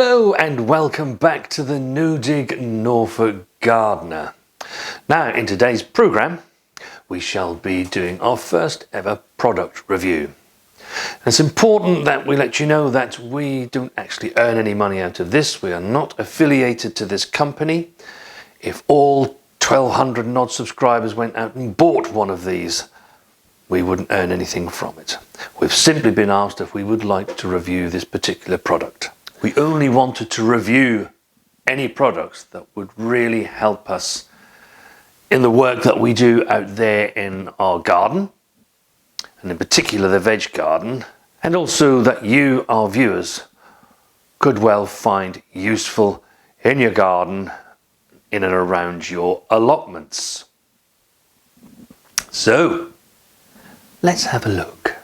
Hello and welcome back to the No Dig Norfolk Gardener. Now in today's programme we shall be doing our first ever product review. And it's important that we let you know that we don't actually earn any money out of this. We are not affiliated to this company. If all 1,200 and odd subscribers went out and bought one of these, we wouldn't earn anything from it. We've simply been asked if we would like to review this particular product. We only wanted to review any products that would really help us in the work that we do out there in our garden, and in particular the veg garden, and also that you, our viewers, could well find useful in your garden, in and around your allotments. So, let's have a look.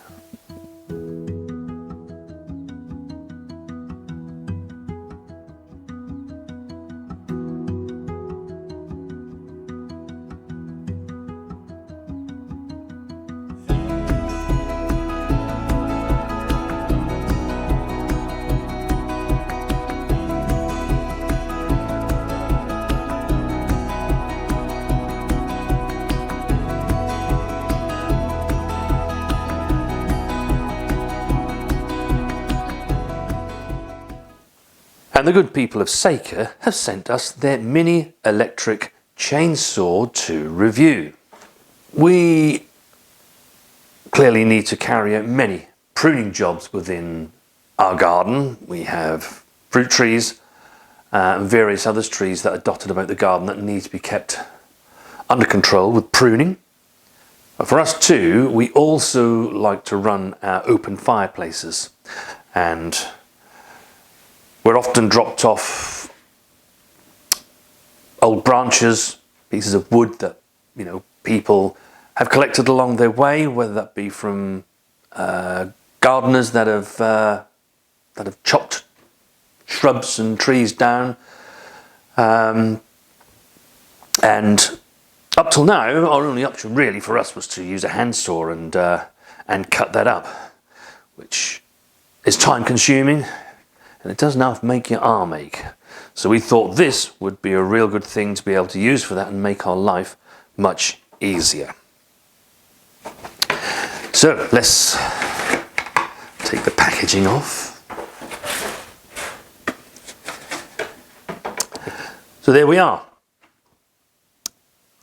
And the good people of Saker have sent us their mini electric chainsaw to review. We clearly need to carry out many pruning jobs within our garden. We have fruit trees and various other trees that are dotted about the garden that need to be kept under control with pruning. But for us too, we also like to run our open fireplaces, and we're often dropped off old branches, pieces of wood that people have collected along their way, whether that be from gardeners that have chopped shrubs and trees down. And up till now, our only option really for us was to use a handsaw and cut that up, which is time consuming. And it does enough make your arm ache. So we thought this would be a real good thing to be able to use for that and make our life much easier. So let's take the packaging off. So there we are.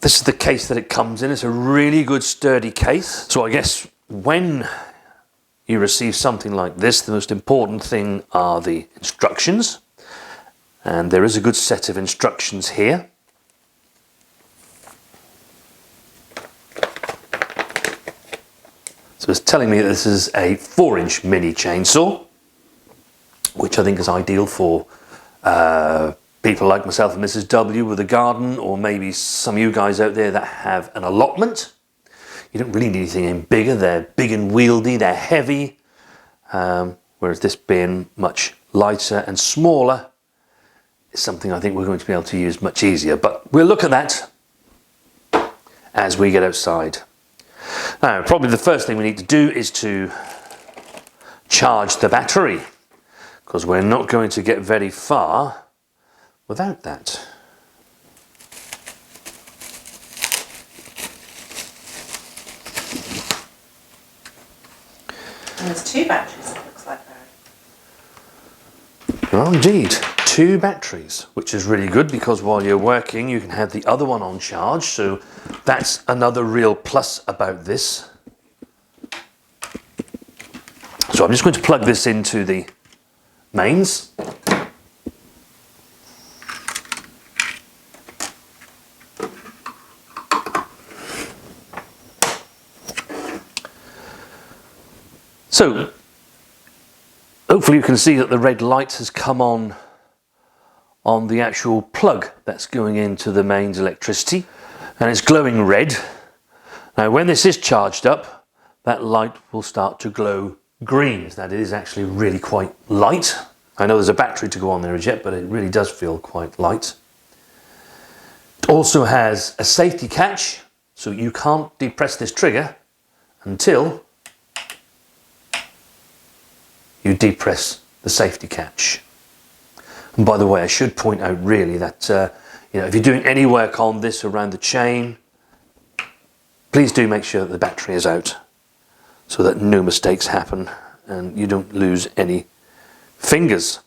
This is the case that it comes in. It's a really good sturdy case. So I guess when you receive something like this, the most important thing are the instructions, and there is a good set of instructions here. So it's telling me that this is a 4-inch mini chainsaw, which I think is ideal for people like myself and Mrs. W with a garden, or maybe some of you guys out there that have an allotment. You don't really need anything bigger. They're big and wieldy, they're heavy, whereas this being much lighter and smaller is something I think we're going to be able to use much easier. But we'll look at that as we get outside. Now, probably the first thing we need to do is to charge the battery, because we're not going to get very far without that. And there's 2 batteries, it looks like, Barry. Well, indeed, 2 batteries, which is really good because while you're working you can have the other one on charge, so that's another real plus about this. So I'm just going to plug this into the mains. So, hopefully you can see that the red light has come on the actual plug that's going into the mains electricity, and it's glowing red. Now when this is charged up, that light will start to glow green. That is actually really quite light. I know there's a battery to go on there as yet, but it really does feel quite light. It also has a safety catch, so you can't depress this trigger until you depress the safety catch. And by the way, I should point out really that if you're doing any work on this around the chain, please do make sure that the battery is out so that no mistakes happen and you don't lose any fingers.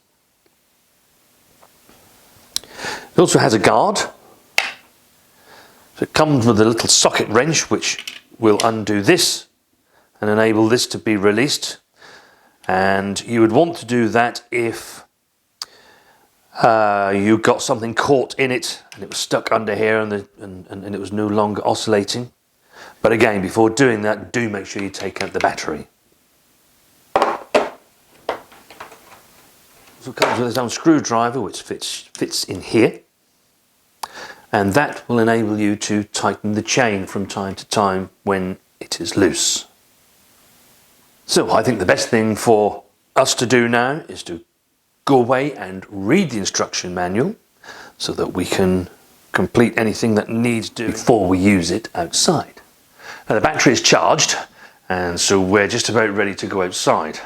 It also has a guard. So it comes with a little socket wrench which will undo this and enable this to be released. And you would want to do that if you got something caught in it and it was stuck under here and it was no longer oscillating. But again, before doing that, do make sure you take out the battery. So it comes with its own screwdriver which fits in here, and that will enable you to tighten the chain from time to time when it is loose. So I think the best thing for us to do now is to go away and read the instruction manual so that we can complete anything that needs doing before we use it outside. Now the battery is charged, and so we're just about ready to go outside.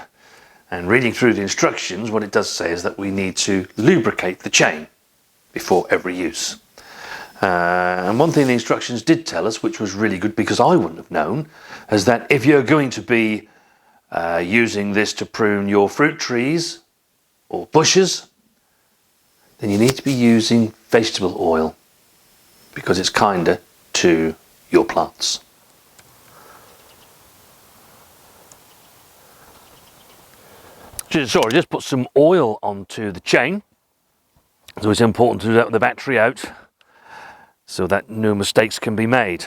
And reading through the instructions, what it does say is that we need to lubricate the chain before every use. And one thing the instructions did tell us, which was really good because I wouldn't have known, is that if you're going to be using this to prune your fruit trees or bushes, then you need to be using vegetable oil because it's kinder to your plants. So I just put some oil onto the chain, so it's important to let the battery out so that no mistakes can be made.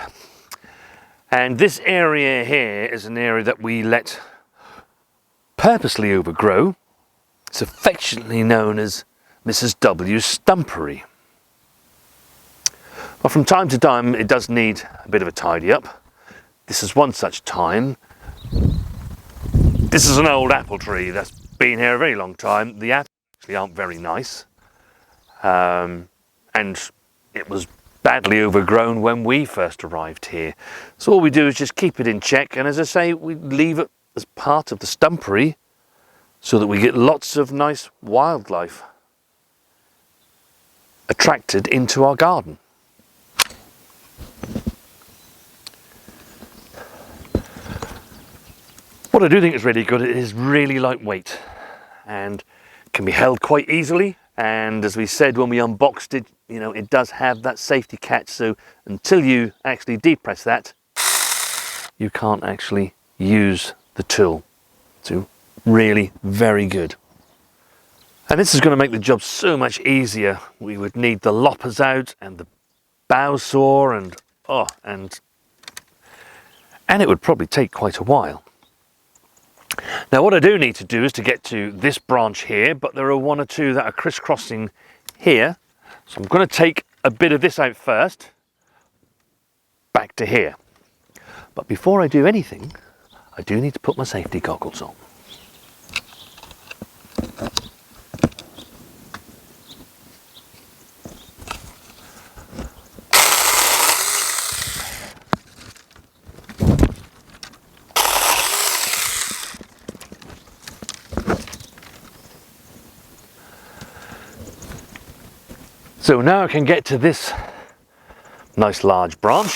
And this area here is an area that we let purposely overgrow. It's affectionately known as Mrs. W's stumpery. But from time to time it does need a bit of a tidy up. This is one such time. This is an old apple tree that's been here a very long time. The apples actually aren't very nice, and it was badly overgrown when we first arrived here. So all we do is just keep it in check, and as I say, we leave it as part of the stumpery so that we get lots of nice wildlife attracted into our garden. What I do think is really good, it is really lightweight and can be held quite easily. And as we said when we unboxed it, it does have that safety catch, so until you actually depress that, you can't actually use the tool. So really very good. And this is going to make the job so much easier. We would need the loppers out and the bow saw and it would probably take quite a while. Now what I do need to do is to get to this branch here, but there are one or two that are crisscrossing here. So I'm going to take a bit of this out first, back to here. But before I do anything, I do need to put my safety goggles on. So now I can get to this nice large branch.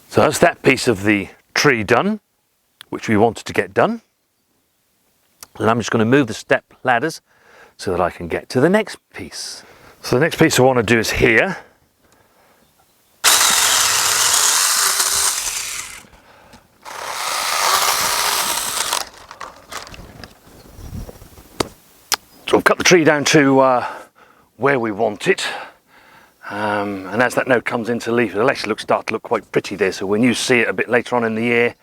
So that's that piece of the tree done, which we wanted to get done. And I'm just going to move the step ladders so that I can get to the next piece. So the next piece I want to do is here. So I've cut the tree down to where we want it. And as that now comes into leaf, it'll actually start to look quite pretty there. So when you see it a bit later on in the year,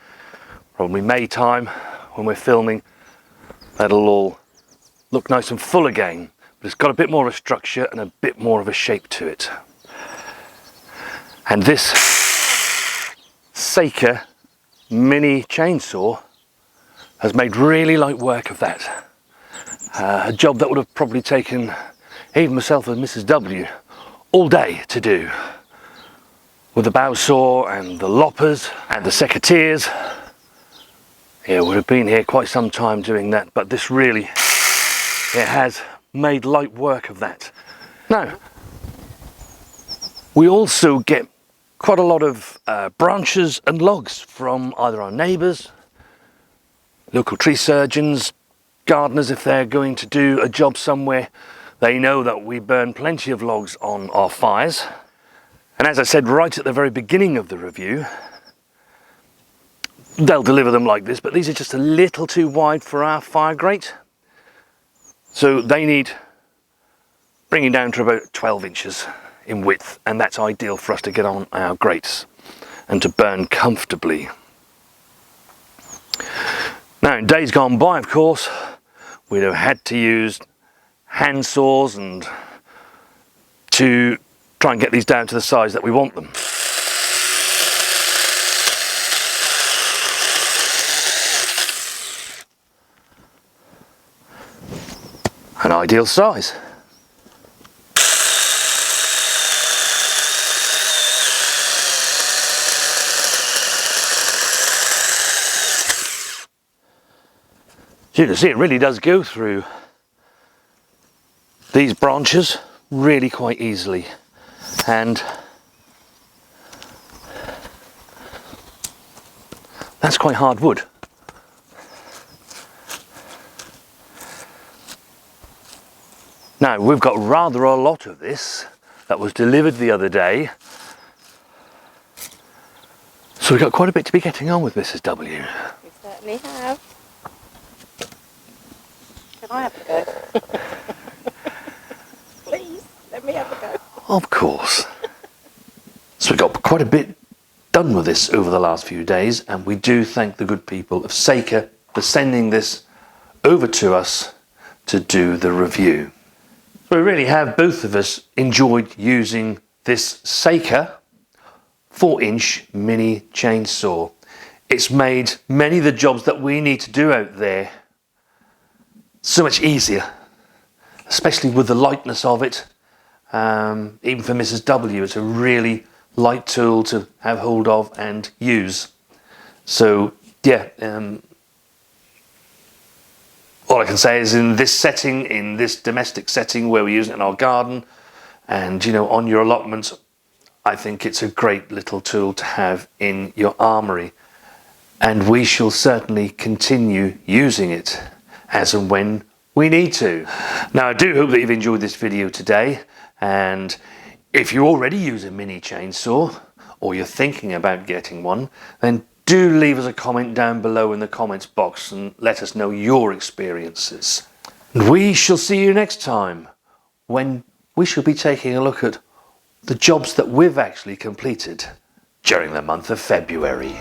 probably May time when we're filming, that'll all look nice and full again, but it's got a bit more of a structure and a bit more of a shape to it. And this Secateurs mini chainsaw has made really light work of that. A job that would have probably taken even myself and Mrs. W all day to do. With the bow saw and the loppers and the secateurs. Yeah, would have been here quite some time doing that, but this really, it has made light work of that. Now, we also get quite a lot of branches and logs from either our neighbours, local tree surgeons, gardeners. If they're going to do a job somewhere, they know that we burn plenty of logs on our fires. And as I said right at the very beginning of the review, they'll deliver them like this, but these are just a little too wide for our fire grate. So they need bringing down to about 12 inches in width, and that's ideal for us to get on our grates and to burn comfortably. Now, in days gone by, of course, we'd have had to use hand saws and to try and get these down to the size that we want them. An ideal size. So you can see it really does go through these branches really quite easily, and that's quite hard wood. Now, we've got rather a lot of this that was delivered the other day, so we've got quite a bit to be getting on with, Mrs. W. We certainly have. Can I have a go? Please, let me have a go. Of course. So we got quite a bit done with this over the last few days, and we do thank the good people of Seca for sending this over to us to do the review. So we really have, both of us, enjoyed using this Seca 4-inch mini chainsaw. It's made many of the jobs that we need to do out there so much easier, especially with the lightness of it. Even for Mrs. W, it's a really light tool to have hold of and use. So yeah, all I can say is, in this setting, in this domestic setting where we use it in our garden and, you know, on your allotments, I think it's a great little tool to have in your armoury, and we shall certainly continue using it as and when we need to. Now, I do hope that you've enjoyed this video today, and if you already use a mini chainsaw or you're thinking about getting one, then do leave us a comment down below in the comments box and let us know your experiences. And we shall see you next time, when we shall be taking a look at the jobs that we've actually completed during the month of February.